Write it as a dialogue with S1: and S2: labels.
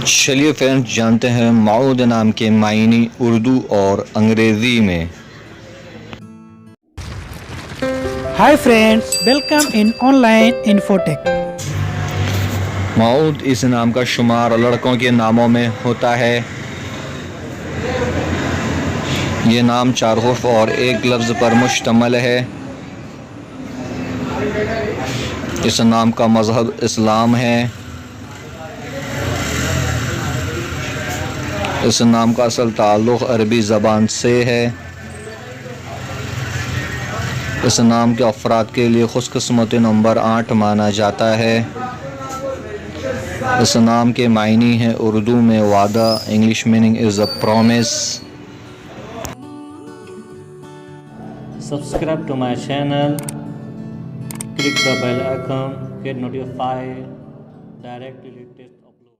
S1: चलिए फ्रेंड्स जानते हैं माउद नाम के मायने उर्दू और अंग्रेज़ी में।
S2: Hi friends, welcome in online infotech.
S1: माउद इस नाम का शुमार लड़कों के नामों में होता है। ये नाम 4 हुर्फ और एक लफ्ज़ पर मुश्तमल है। इस नाम का मज़हब इस्लाम है। इस नाम का असल ताल्लुक़ अरबी ज़बान से है। इस नाम के अफराद के लिए खुशकिस्मती नंबर 8 माना जाता है। इस नाम के मायने हैं उर्दू में वादा, English meaning is a promise.
S3: Subscribe to my channel, click the bell icon, get notified directly latest